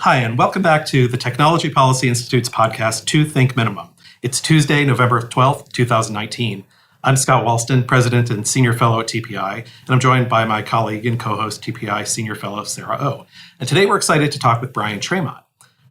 Hi, and welcome back to the Technology Policy Institute's podcast, To Think Minimum. It's Tuesday, November 12th, 2019. I'm Scott Walston, President and Senior Fellow at TPI, and I'm joined by my colleague and co-host, TPI Senior Fellow Sarah Oh. And today we're excited to talk with Bryan Tramont.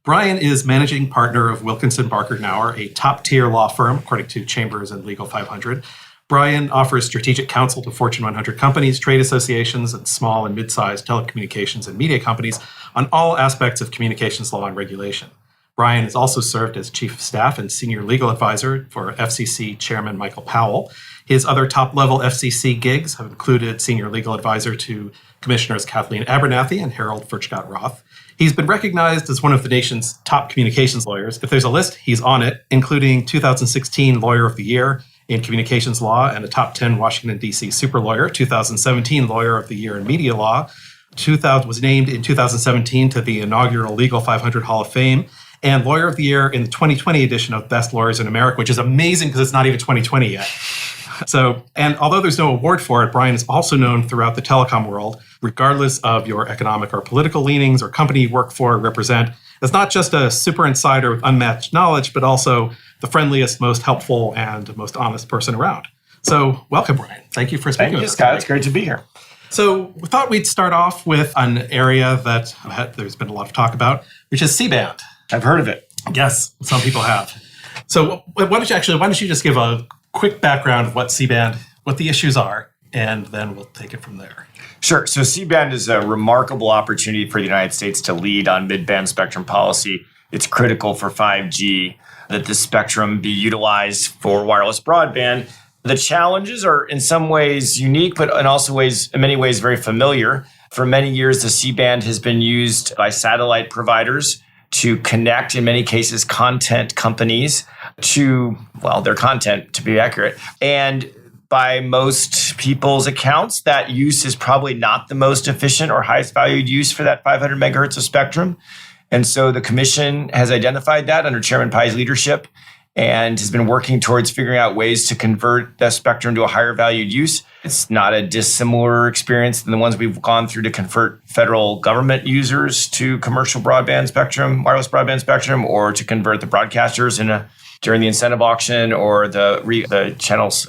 Bryan is managing partner of Wilkinson, Knauer, a top-tier law firm, according to Chambers and Legal 500. Bryan offers strategic counsel to Fortune 100 companies, trade associations, and small and mid-sized telecommunications and media companies on all aspects of communications law and regulation. Bryan has also served as Chief of Staff and Senior Legal Advisor for FCC Chairman Michael Powell. His other top-level FCC gigs have included Senior Legal Advisor to Commissioners Kathleen Abernathy and Harold Furchtgott-Roth. He's been recognized as one of the nation's top communications lawyers. If there's a list, he's on it, including 2016 Lawyer of the Year in Communications Law and a top 10 Washington, D.C. super lawyer, 2017 Lawyer of the Year in Media Law, was named in 2017 to the Inaugural Legal 500 Hall of Fame, and Lawyer of the Year in the 2020 edition of Best Lawyers in America, which is amazing because it's not even 2020 yet. And although there's no award for it, Bryan is also known throughout the telecom world, regardless of your economic or political leanings or company you work for or represent, as not just a super insider with unmatched knowledge, but also the friendliest, most helpful, and most honest person around. So welcome, Bryan. Thank you for speaking with us. Thank you, Scott. It's great to be here. So we thought we'd start off with an area that there's been a lot of talk about, which is CBand. I've heard of it. Yes, some people have. So why don't you just give a quick background of what CBand, what the issues are, and then we'll take it from there. Sure. So CBand is a remarkable opportunity for the United States to lead on mid-band spectrum policy. It's critical for 5G that the spectrum be utilized for wireless broadband. The challenges are in some ways unique, but in many ways very familiar. For many years, the C-band has been used by satellite providers to connect, in many cases, content companies to, their content, to be accurate. And by most people's accounts, that use is probably not the most efficient or highest valued use for that 500 megahertz of spectrum. And so the commission has identified that under Chairman Pai's leadership and has been working towards figuring out ways to convert that spectrum to a higher valued use. It's not a dissimilar experience than the ones we've gone through to convert federal government users to commercial broadband spectrum, wireless broadband spectrum, or to convert the broadcasters during the incentive auction or the channels,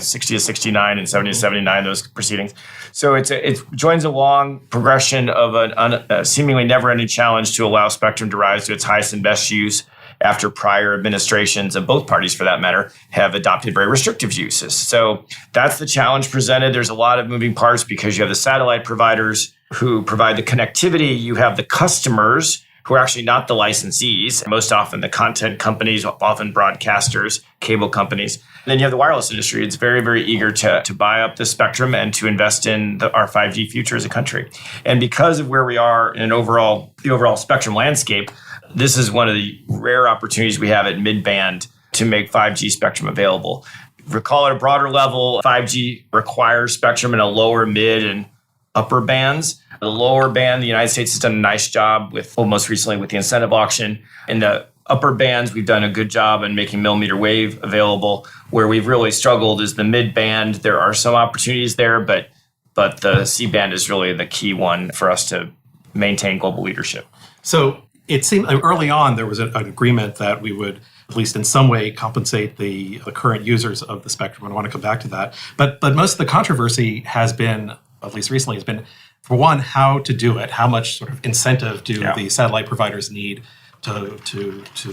60 to 69 and 70 to 79, those proceedings. So it joins a long progression of a seemingly never-ending challenge to allow spectrum to rise to its highest and best use after prior administrations of both parties, for that matter, have adopted very restrictive uses. So that's the challenge presented. There's a lot of moving parts because you have the satellite providers who provide the connectivity. You have the customers who are actually not the licensees, most often the content companies, often broadcasters, cable companies. And then you have the wireless industry. It's very, very eager to buy up the spectrum and to invest in our 5G future as a country. And because of where we are in the overall spectrum landscape, this is one of the rare opportunities we have at mid-band to make 5G spectrum available. Recall at a broader level, 5G requires spectrum in a lower, mid, and upper bands. The lower band, the United States has done a nice job most recently with the incentive auction. In the upper bands, we've done a good job in making millimeter wave available. Where we've really struggled is the mid band. There are some opportunities there, but the C band is really the key one for us to maintain global leadership. So it seemed early on there was an agreement that we would, at least in some way, compensate the current users of the spectrum. And I want to come back to that. But most of the controversy has been, at least recently, has been, for one, how to do it. How much sort of incentive do the satellite providers need to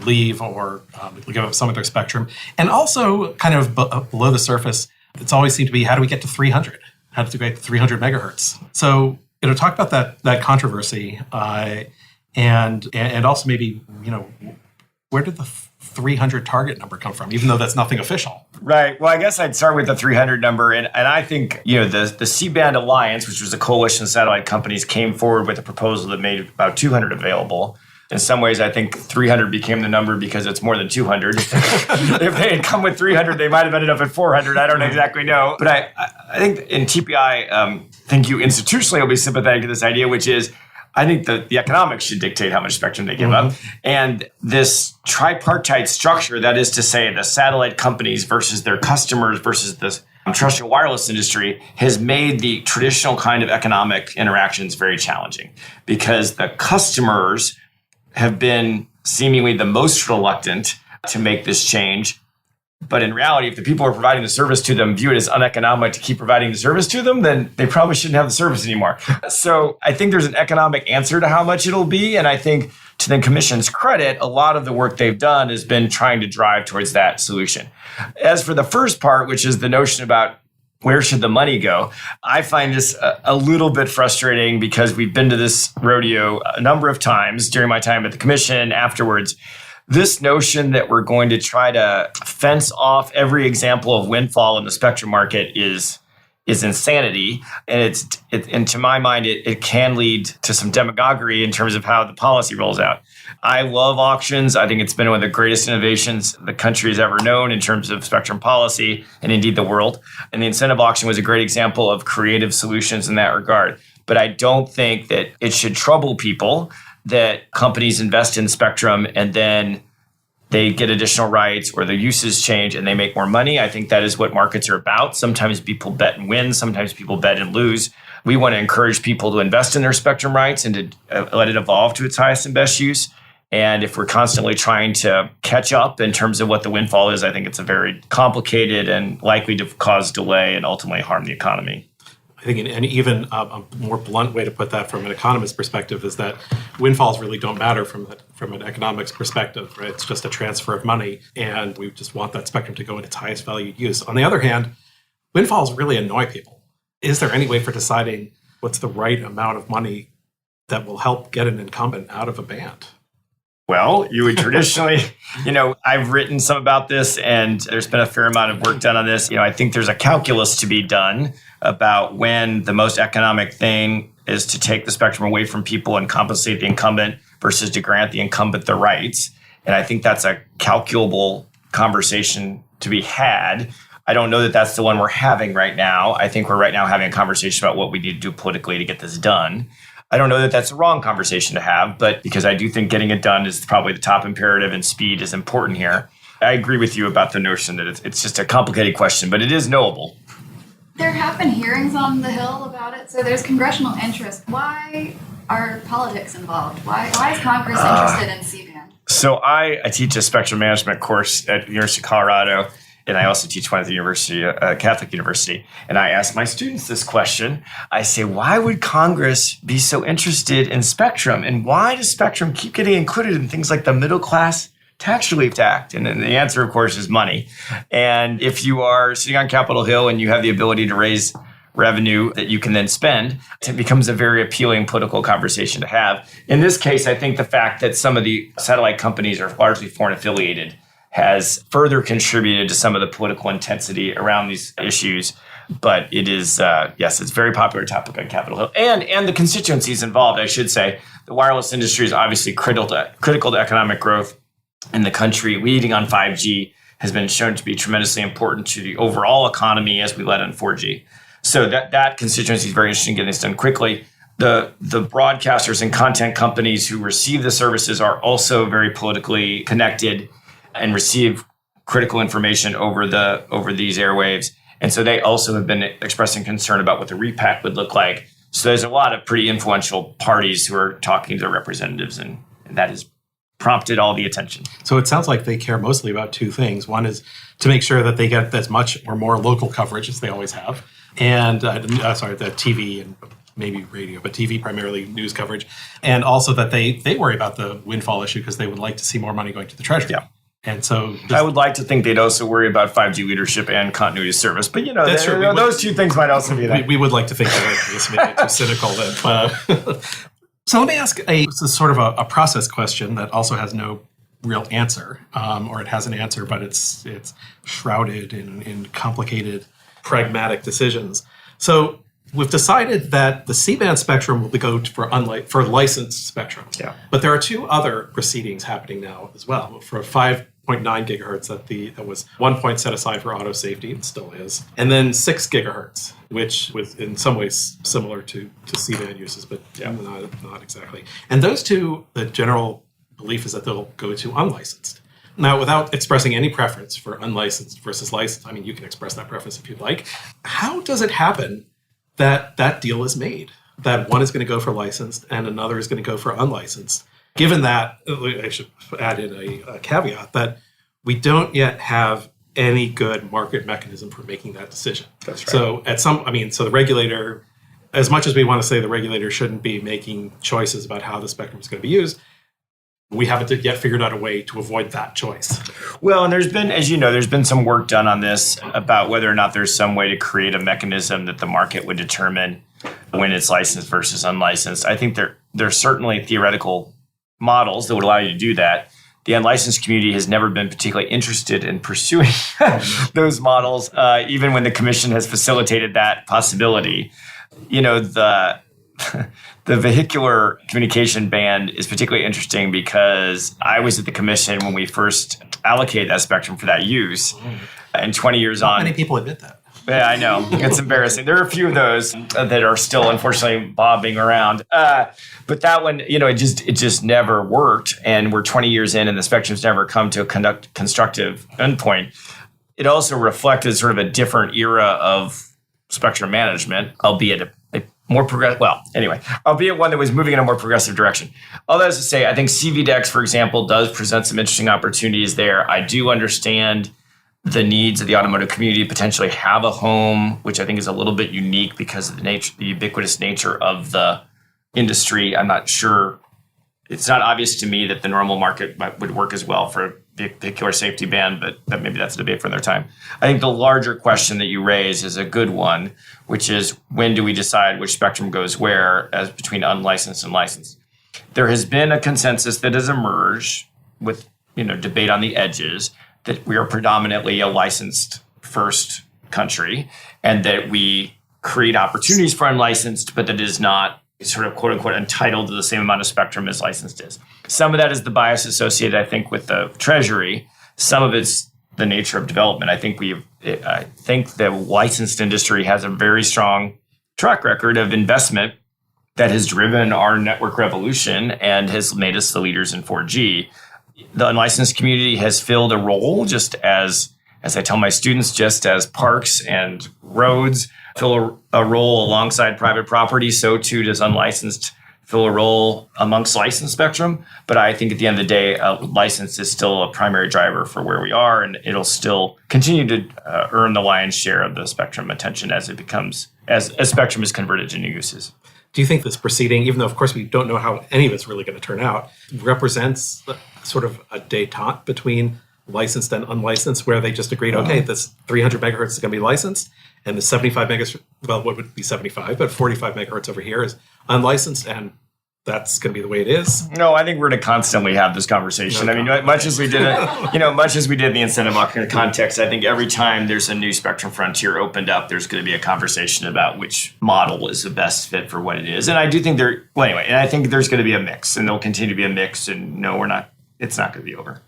leave or give up some of their spectrum? And also, kind of below the surface, it's always seemed to be, how do we get to 300? How do we get to 300 megahertz? So, talk about that controversy. And also maybe, where did the 300 target number come from, even though that's nothing official? Right. Well, I guess I'd start with the 300 number. And I think, the C-band Alliance, which was a coalition of satellite companies, came forward with a proposal that made about 200 available. In some ways, I think 300 became the number because it's more than 200. If they had come with 300, they might have ended up at 400. I don't exactly know. But I think in TPI, think you institutionally will be sympathetic to this idea, which is, I think the economics should dictate how much spectrum they give up. And this tripartite structure, that is to say the satellite companies versus their customers versus the terrestrial wireless industry, has made the traditional kind of economic interactions very challenging because the customers have been seemingly the most reluctant to make this change. But in reality, if the people who are providing the service to them view it as uneconomic to keep providing the service to them, then they probably shouldn't have the service anymore. So I think there's an economic answer to how much it'll be. And I think to the commission's credit, a lot of the work they've done has been trying to drive towards that solution. As for the first part, which is the notion about where should the money go, I find this a little bit frustrating because we've been to this rodeo a number of times during my time at the commission and afterwards. This notion that we're going to try to fence off every example of windfall in the spectrum market is insanity. And and to my mind, it can lead to some demagoguery in terms of how the policy rolls out. I love auctions. I think it's been one of the greatest innovations the country has ever known in terms of spectrum policy and indeed the world. And the incentive auction was a great example of creative solutions in that regard. But I don't think that it should trouble people that companies invest in spectrum and then they get additional rights or their uses change and they make more money. I think that is what markets are about. Sometimes people bet and win. Sometimes people bet and lose. We want to encourage people to invest in their spectrum rights and to let it evolve to its highest and best use. And if we're constantly trying to catch up in terms of what the windfall is, I think it's a very complicated and likely to cause delay and ultimately harm the economy. I think, and even a more blunt way to put that from an economist's perspective is that windfalls really don't matter from an economics perspective, right? It's just a transfer of money, and we just want that spectrum to go in its highest valued use. On the other hand, windfalls really annoy people. Is there any way for deciding what's the right amount of money that will help get an incumbent out of a band? Well, you would traditionally, I've written some about this and there's been a fair amount of work done on this. I think there's a calculus to be done about when the most economic thing is to take the spectrum away from people and compensate the incumbent versus to grant the incumbent the rights. And I think that's a calculable conversation to be had. I don't know that that's the one we're having right now. I think we're right now having a conversation about what we need to do politically to get this done. I don't know that that's the wrong conversation to have, but because I do think getting it done is probably the top imperative and speed is important here. I agree with you about the notion that it's just a complicated question, but it is knowable. There have been hearings on the Hill about it, so there's congressional interest. Why are politics involved? Why is Congress interested in CBand? So I teach a spectrum management course at the University of Colorado, and I also teach one at the university, Catholic University. And I ask my students this question. I say, why would Congress be so interested in spectrum? And why does spectrum keep getting included in things like the Middle Class Tax Relief Act? And then the answer, of course, is money. And if you are sitting on Capitol Hill and you have the ability to raise revenue that you can then spend, it becomes a very appealing political conversation to have. In this case, I think the fact that some of the satellite companies are largely foreign affiliated has further contributed to some of the political intensity around these issues. But it is, yes, it's a very popular topic on Capitol Hill. And the constituencies involved, I should say. The wireless industry is obviously critical to economic growth in the country. Leading on 5G has been shown to be tremendously important to the overall economy as we led on 4G. So that constituency is very interesting in getting this done quickly. The broadcasters and content companies who receive the services are also very politically connected and receive critical information over these airwaves. And so they also have been expressing concern about what the repack would look like. So there's a lot of pretty influential parties who are talking to their representatives, and that has prompted all the attention. So it sounds like they care mostly about two things. One is to make sure that they get as much or more local coverage as they always have. And the TV and maybe radio, but TV primarily news coverage. And also that they worry about the windfall issue because they would like to see more money going to the Treasury. Yeah. And so I would like to think they'd also worry about 5G leadership and continuity of service. But, that's true. Those two things might also be there. We would like to think that this may be too cynical. So let me ask a sort of a process question that also has no real answer, or it has an answer, but it's shrouded in complicated, pragmatic decisions. So we've decided that the C-band spectrum will go for licensed spectrum. Yeah. But there are two other proceedings happening now as well. For 5.9 gigahertz, that was 1 point set aside for auto safety and still is, and then 6 gigahertz, which was in some ways similar to C-band uses, but not exactly. And those two, the general belief is that they'll go to unlicensed. Now, without expressing any preference for unlicensed versus licensed, I mean, you can express that preference if you'd like. How does it happen that deal is made, that one is going to go for licensed and another is going to go for unlicensed? Given that, I should add in a caveat that we don't yet have any good market mechanism for making that decision. That's right. So the regulator, as much as we want to say the regulator shouldn't be making choices about how the spectrum is going to be used, we haven't yet figured out a way to avoid that choice. Well, and there's been some work done on this about whether or not there's some way to create a mechanism that the market would determine when it's licensed versus unlicensed. I think there's certainly theoretical models that would allow you to do that. The unlicensed community has never been particularly interested in pursuing those models, even when the commission has facilitated that possibility. The vehicular communication band is particularly interesting because I was at the commission when we first allocated that spectrum for that use. And 20 years on... Not many people admit that. Yeah, I know. It's embarrassing. There are a few of those that are still, unfortunately, bobbing around. But that one, it just never worked. And we're 20 years in, and the spectrum's never come to a constructive endpoint. It also reflected sort of a different era of spectrum management, albeit a more progressive. Well, anyway, albeit one that was moving in a more progressive direction. All that is to say, I think CVDEX, for example, does present some interesting opportunities there. I do understand the needs of the automotive community to potentially have a home, which I think is a little bit unique because of the ubiquitous nature of the industry. I'm not sure. It's not obvious to me that the normal market would work as well for a vehicular safety band, but maybe that's a debate for another time. I think the larger question that you raise is a good one, which is when do we decide which spectrum goes where as between unlicensed and licensed? There has been a consensus that has emerged with debate on the edges that we are predominantly a licensed first country and that we create opportunities for unlicensed, but that is not sort of quote unquote entitled to the same amount of spectrum as licensed is. Some of that is the bias associated, I think, with the Treasury. Some of it's the nature of development. I think the licensed industry has a very strong track record of investment that has driven our network revolution and has made us the leaders in 4G. The unlicensed community has filled a role, just as I tell my students, just as parks and roads fill a role alongside private property, so too does unlicensed fill a role amongst licensed spectrum. But I think at the end of the day, license is still a primary driver for where we are, and it'll still continue to earn the lion's share of the spectrum attention as spectrum is converted to new uses. Do you think this proceeding, even though, of course, we don't know how any of it's really going to turn out, represents sort of a détente between licensed and unlicensed, where they just agreed, okay, this 300 megahertz is going to be licensed, and the 75 megahertz, well, what would be 75, but 45 megahertz over here is unlicensed, and that's going to be the way it is? No, I think we're going to constantly have this conversation. Much as we did in the incentive context, I think every time there's a new spectrum frontier opened up, there's going to be a conversation about which model is the best fit for what it is. And I do think I think there's going to be a mix, and there'll continue to be a mix. And no, it's not going to be over.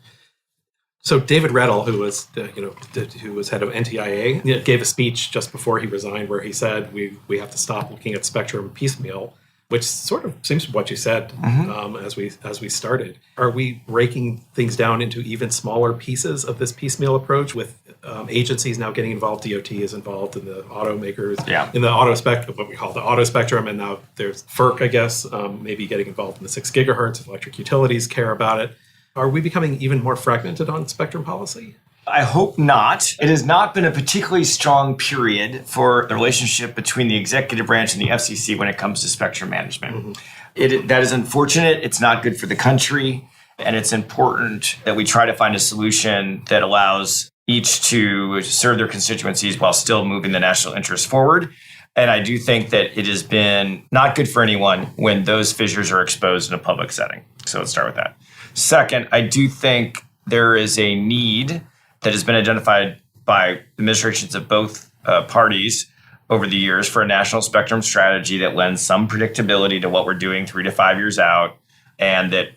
So David Reddle, who was head of NTIA, gave a speech just before he resigned where he said we have to stop looking at spectrum piecemeal, which sort of seems what you said as we started. Are we breaking things down into even smaller pieces of this piecemeal approach with agencies now getting involved? DOT is involved in the automakers, in the auto spectrum, what we call the auto spectrum, and now there's FERC, I guess, maybe getting involved in the 6 gigahertz if electric utilities care about it. Are we becoming even more fragmented on spectrum policy? I hope not. It has not been a particularly strong period for the relationship between the executive branch and the FCC when it comes to spectrum management. That is unfortunate. It's not good for the country. And it's important that we try to find a solution that allows each to serve their constituencies while still moving the national interest forward. And I do think that it has been not good for anyone when those fissures are exposed in a public setting. So let's start with that. Second, I do think there is a need that has been identified by administrations of both parties over the years for a national spectrum strategy that lends some predictability to what we're doing 3 to 5 years out, and that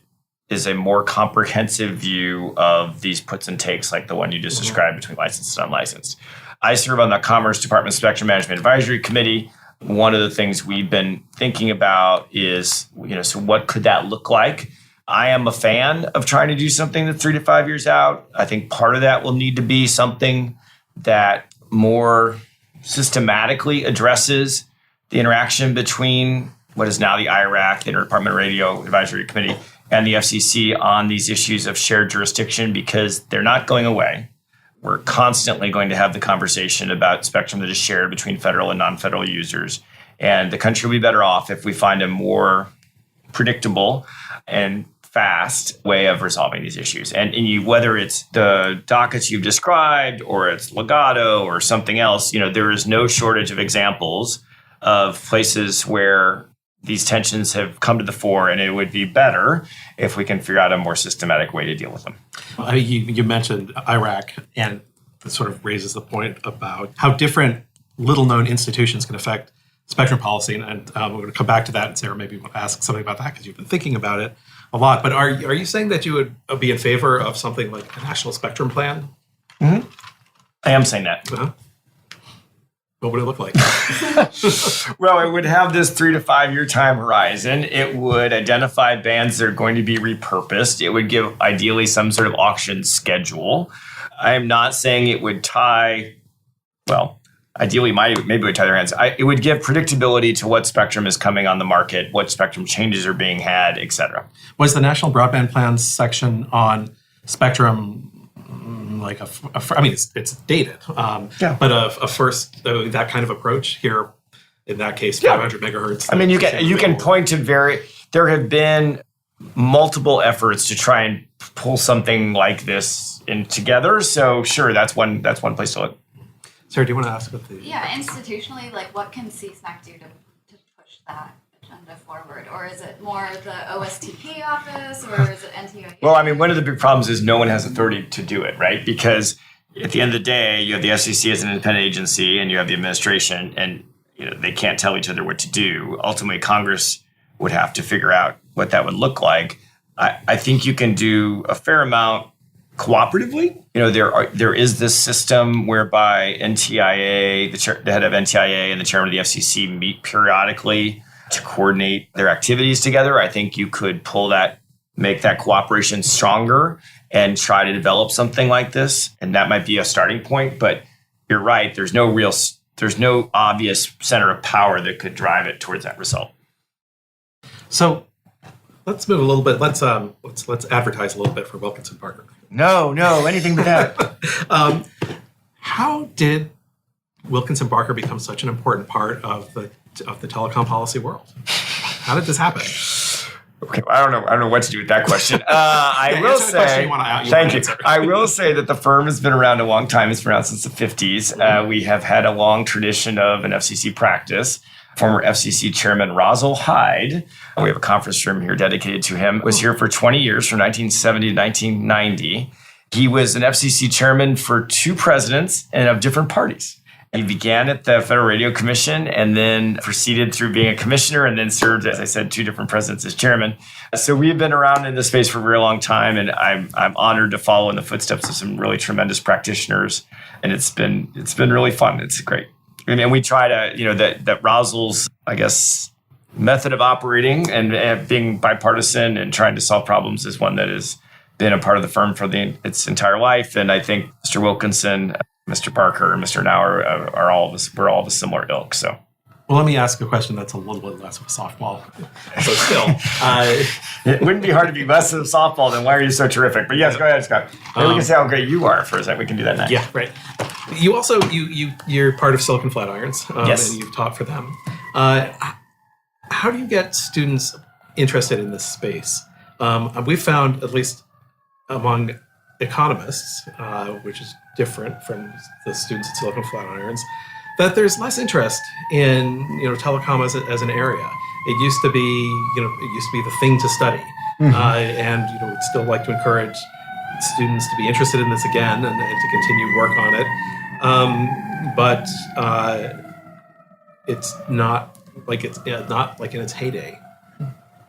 is a more comprehensive view of these puts and takes like the one you just described between licensed and unlicensed. I serve on the Commerce Department Spectrum Management Advisory Committee. One of the things we've been thinking about is, so what could that look like? I am a fan of trying to do something that's 3 to 5 years out. I think part of that will need to be something that more systematically addresses the interaction between what is now the IRAC, the Interdepartmental Radio Advisory Committee, and the FCC on these issues of shared jurisdiction because they're not going away. We're constantly going to have the conversation about spectrum that is shared between federal and non-federal users. And the country will be better off if we find a more predictable and fast way of resolving these issues. And whether it's the dockets you've described or it's legato or something else, there is no shortage of examples of places where these tensions have come to the fore, and it would be better if we can figure out a more systematic way to deal with them. I mean, you mentioned Iraq, and this sort of raises the point about how different little-known institutions can affect spectrum policy. And we're going to come back to that, and Sarah, maybe you want to ask something about that because you've been thinking about it a lot. But are you saying that you would be in favor of something like a national spectrum plan? Mm-hmm. I am saying that. Uh-huh. What would it look like? Well, it would have this 3 to 5 year time horizon. It would identify bands that are going to be repurposed. It would give ideally some sort of auction schedule. I am not saying it would tie, well, ideally maybe it would tie their hands. It would give predictability to what spectrum is coming on the market, what spectrum changes are being had, et cetera. Was the National Broadband Plan section on spectrum like I mean, it's dated, but a first that kind of approach here, in that case, 500 megahertz. I mean, you can point to there have been multiple efforts to try and pull something like this in together. So sure, that's one place to look. Sarah, do you want to ask about the? Yeah, institutionally, like what can CSMAC do to push that agenda forward? Or is it more the OSTP office, or is it NTIA? Well, I mean, one of the big problems is no one has authority to do it, right? Because at the end of the day, you have the FCC as an independent agency, and you have the administration, and they can't tell each other what to do. Ultimately, Congress would have to figure out what that would look like. I think you can do a fair amount cooperatively. There is this system whereby NTIA, the head of NTIA and the chairman of the FCC meet periodically to coordinate their activities together. I think you could make that cooperation stronger and try to develop something like this. And that might be a starting point, but you're right. There's no obvious center of power that could drive it towards that result. So let's move a little bit. Let's advertise a little bit for Wilkinson Parker. No, anything but that. How did Wilkinson Barker become such an important part of the telecom policy world? How did this happen? Okay, I don't know what to do with that question. I will say, thank you. I will say that the firm has been around a long time. It's been around since the 50s. We have had a long tradition of an FCC practice. Former FCC Chairman Rosal Hyde, we have a conference room here dedicated to him, was here for 20 years, from 1970 to 1990. He was an FCC chairman for 2 presidents and of different parties. He began at the Federal Radio Commission and then proceeded through being a commissioner and then served, as I said, 2 different presidents as chairman. So we've been around in this space for a very long time, and I'm honored to follow in the footsteps of some really tremendous practitioners. And it's been really fun. It's great. And we try to, that Rosal's, I guess, method of operating and being bipartisan and trying to solve problems is one that has been a part of the firm for its entire life. And I think Mr. Wilkinson, Mr. Parker, and Mr. Knauer we're all of a similar ilk. So, well, let me ask a question that's a little bit less of a softball. So still, it wouldn't be hard to be less of a softball than why are you so terrific? But yes, go ahead, Scott. Maybe we can say how great you are for a second. We can do that next. Yeah, right. You also you're part of Silicon Flatirons, yes, and you've taught for them. How do you get students interested in this space? We've found, at least among economists, which is different from the students at Silicon Flatirons, that there's less interest in telecom as an area. It used to be the thing to study, and we'd still like to encourage students to be interested in this again and to continue work on it. But it's not like in its heyday.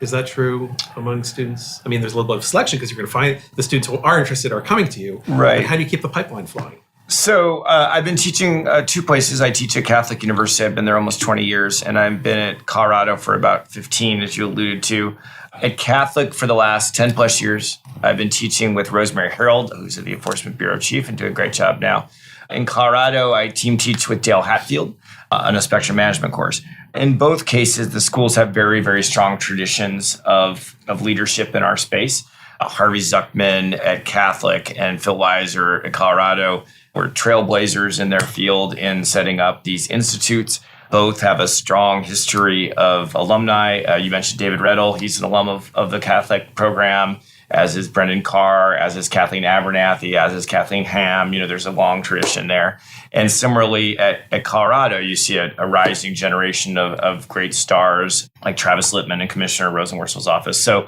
Is that true among students? I mean, there's a little bit of selection because you're going to find the students who are interested are coming to you. Right. But how do you keep the pipeline flowing? So I've been teaching 2 places. I teach at Catholic University. I've been there almost 20 years, and I've been at Colorado for about 15, as you alluded to. At Catholic for the last 10 plus years, I've been teaching with Rosemary Harold, who's the Enforcement Bureau Chief and doing a great job now. In Colorado, I team teach with Dale Hatfield. on a spectrum management course. In both cases, the schools have very, very strong traditions of leadership in our space. Harvey Zuckman at Catholic and Phil Weiser at Colorado were trailblazers in their field in setting up these institutes. Both have a strong history of alumni. You mentioned David Reddle. He's an alum of the Catholic program, as is Brendan Carr, as is Kathleen Abernathy, as is Kathleen Ham. There's a long tradition there. And similarly, at Colorado, you see a rising generation of great stars like Travis Littman and Commissioner Rosenworcel's office. So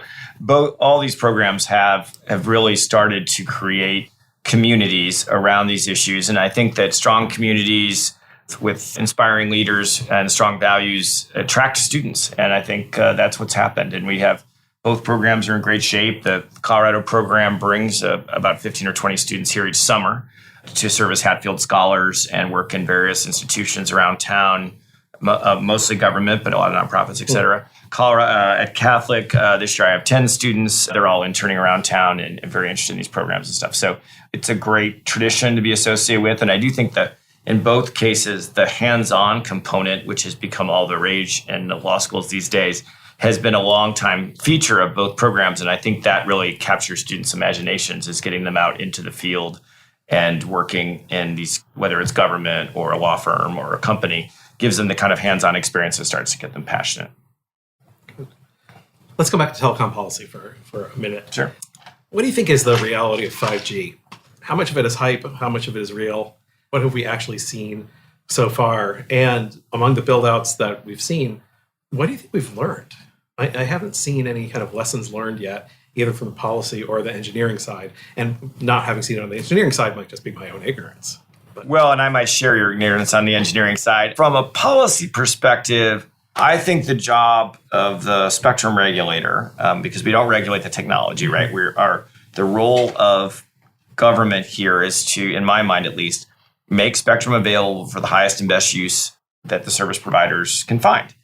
all these programs have really started to create communities around these issues. And I think that strong communities with inspiring leaders and strong values attract students. And I think that's what's happened. And we have both programs are in great shape. The Colorado program brings about 15 or 20 students here each summer to serve as Hatfield Scholars and work in various institutions around town, mostly government, but a lot of nonprofits, et cetera. Colorado, at Catholic, this year I have 10 students. They're all interning around town and very interested in these programs and stuff. So it's a great tradition to be associated with. And I do think that in both cases, the hands-on component, which has become all the rage in the law schools these days, has been a long-time feature of both programs. And I think that really captures students' imaginations, is getting them out into the field and working in these, whether it's government or a law firm or a company, gives them the kind of hands-on experience that starts to get them passionate. Let's go back to telecom policy for a minute. Sure. What do you think is the reality of 5G? How much of it is hype? How much of it is real? What have we actually seen so far? And among the build-outs that we've seen, what do you think we've learned? I haven't seen any kind of lessons learned yet, either from the policy or the engineering side. And not having seen it on the engineering side might just be my own ignorance. Well, and I might share your ignorance on the engineering side. From a policy perspective, I think the job of the spectrum regulator, because we don't regulate the technology, right? The role of government here is to, in my mind at least, make spectrum available for the highest and best use that the service providers can find.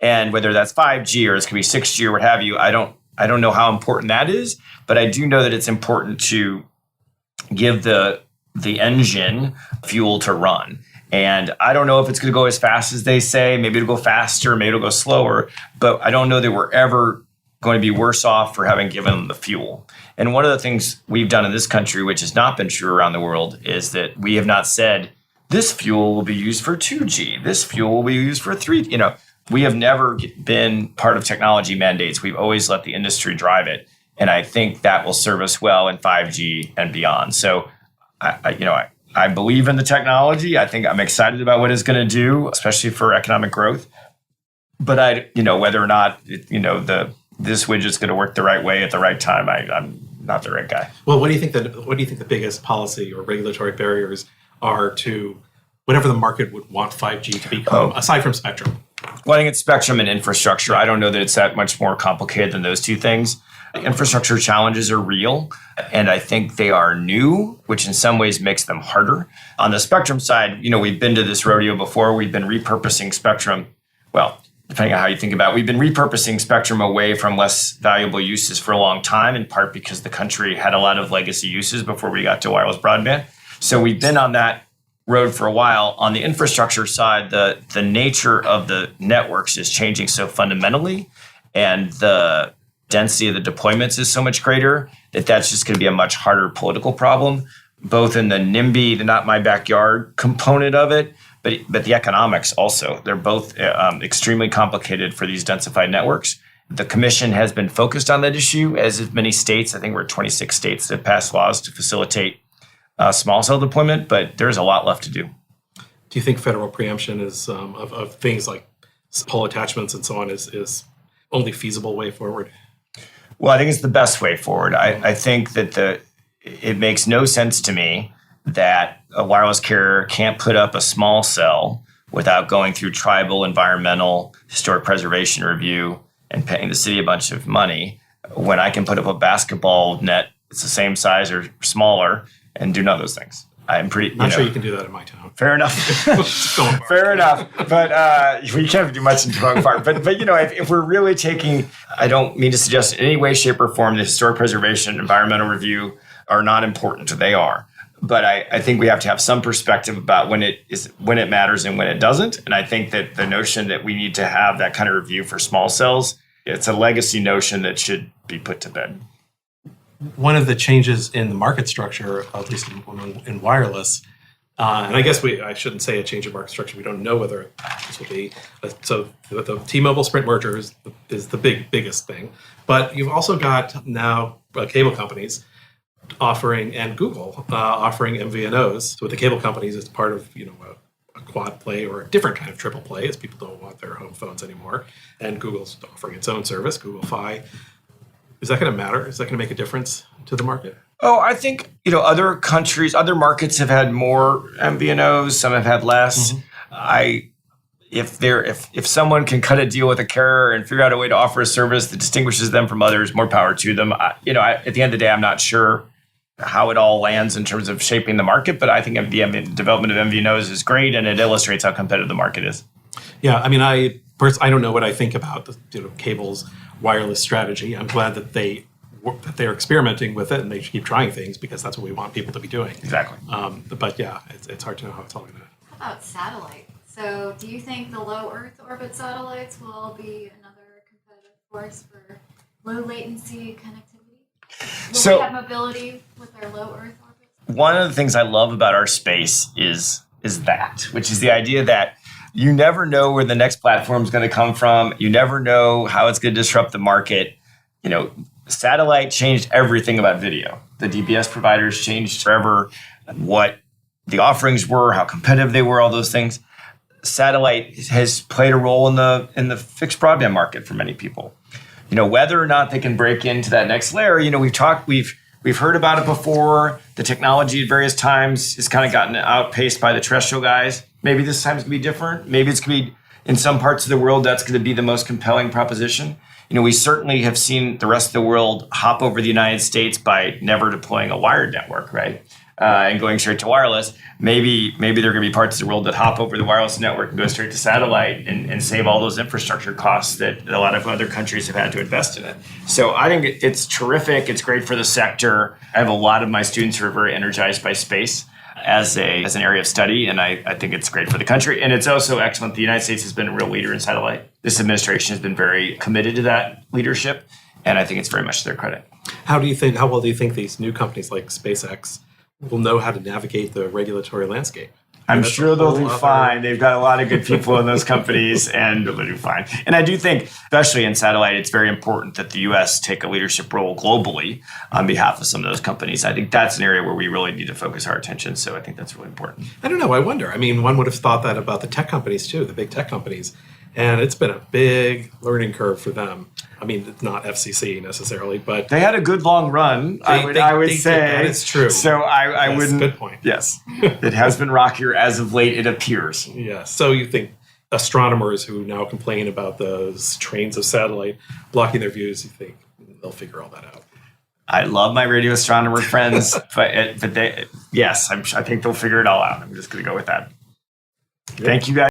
And whether that's 5G or it's going to be 6G or what have you, I don't know how important that is, but I do know that it's important to give the engine fuel to run. And I don't know if it's going to go as fast as they say. Maybe it'll go faster, maybe it'll go slower, but I don't know that we're ever going to be worse off for having given them the fuel. And one of the things we've done in this country, which has not been true around the world, is that we have not said, this fuel will be used for 2G, this fuel will be used for 3G. We have never been part of technology mandates. We've always let the industry drive it. And I think that will serve us well in 5G and beyond. So, I believe in the technology. I think I'm excited about what it's going to do, especially for economic growth. But whether or not, this widget's going to work the right way at the right time, I'm not the right guy. Well, what do you think the biggest policy or regulatory barriers are to whatever the market would want 5G to become, aside from spectrum? Well, I think it's spectrum and infrastructure. I don't know that it's that much more complicated than those two things. The infrastructure challenges are real, and I think they are new, which in some ways makes them harder. On the spectrum side, we've been to this rodeo before. We've been repurposing spectrum. Well, depending on how you think about it, we've been repurposing spectrum away from less valuable uses for a long time, in part because the country had a lot of legacy uses before we got to wireless broadband. So we've been on that road for a while. On the infrastructure side, the nature of the networks is changing so fundamentally, and the density of the deployments is so much greater that's just going to be a much harder political problem, both in the NIMBY, the not my backyard component of it, but the economics also. They're both extremely complicated for these densified networks. The commission has been focused on that issue, as have many states. I think we're 26 states that passed laws to facilitate small cell deployment, but there's a lot left to do. Do you think federal preemption is of things like pole attachments and so on is only feasible way forward? Well, I think it's the best way forward. I think that it makes no sense to me that a wireless carrier can't put up a small cell without going through tribal, environmental, historic preservation review and paying the city a bunch of money when I can put up a basketball net, it's the same size or smaller, and do none of those things. I'm pretty not sure you can do that in my town. Fair enough. Fair enough. But we can't do much in Tramont Park. But if we're really taking, I don't mean to suggest in any way, shape, or form that historic preservation and environmental review are not important. They are. But I think we have to have some perspective about when it matters and when it doesn't. And I think that the notion that we need to have that kind of review for small cells, it's a legacy notion that should be put to bed. One of the changes in the market structure, at least in wireless, and I guess I shouldn't say a change in market structure. We don't know whether this will be. So the T-Mobile Sprint merger is the biggest thing. But you've also got now cable companies offering, and Google offering MVNOs. So with the cable companies, it's part of a quad play or a different kind of triple play, as people don't want their home phones anymore. And Google's offering its own service, Google Fi. Is that going to matter? Is that going to make a difference to the market? Oh, I think, other countries, other markets have had more MVNOs, some have had less. If someone can cut a deal with a carrier and figure out a way to offer a service that distinguishes them from others, more power to them. At the end of the day, I'm not sure how it all lands in terms of shaping the market, but I think the development of MVNOs is great, and it illustrates how competitive the market is. Yeah, I mean, I don't know what I think about the cable's wireless strategy. I'm glad that they're experimenting with it and they keep trying things, because that's what we want people to be doing. Exactly. But yeah, it's hard to know how it's all going to. How about satellite? So do you think the low Earth orbit satellites will be another competitive force for low latency connectivity? Will we have mobility with our low Earth orbits? One of the things I love about our space is that, which is the idea that you never know where the next platform is going to come from. You never know how it's going to disrupt the market. Satellite changed everything about video. The DBS providers changed forever what the offerings were, how competitive they were, all those things. Satellite has played a role in the fixed broadband market for many people. Whether or not they can break into that next layer, we've heard about it before. The technology at various times has kind of gotten outpaced by the terrestrial guys. Maybe this time it's going to be different. Maybe it's going to be, in some parts of the world, that's going to be the most compelling proposition. We certainly have seen the rest of the world hop over the United States by never deploying a wired network, right? And going straight to wireless. Maybe there are going to be parts of the world that hop over the wireless network and go straight to satellite and save all those infrastructure costs that a lot of other countries have had to invest in it. So I think it's terrific. It's great for the sector. I have a lot of my students who are very energized by space as an area of study, and I think it's great for the country. And it's also excellent. The United States has been a real leader in satellite. This administration has been very committed to that leadership, and I think it's very much to their credit. How well do you think these new companies like SpaceX will know how to navigate the regulatory landscape? I'm sure they'll do fine. They've got a lot of good people in those companies, and they'll do fine. And I do think, especially in satellite, it's very important that the U.S. take a leadership role globally on behalf of some of those companies. I think that's an area where we really need to focus our attention. So I think that's really important. I don't know. I wonder. I mean, one would have thought that about the tech companies too, the big tech companies. And it's been a big learning curve for them. I mean, it's not FCC necessarily, but they had a good long run. I would say that is true. So I wouldn't. Good point. Yes, it has been rockier as of late. It appears. Yeah. So you think astronomers who now complain about those trains of satellite blocking their views, you think they'll figure all that out? I love my radio astronomer friends, but yes, I think they'll figure it all out. I'm just going to go with that. Good. Thank you, guys.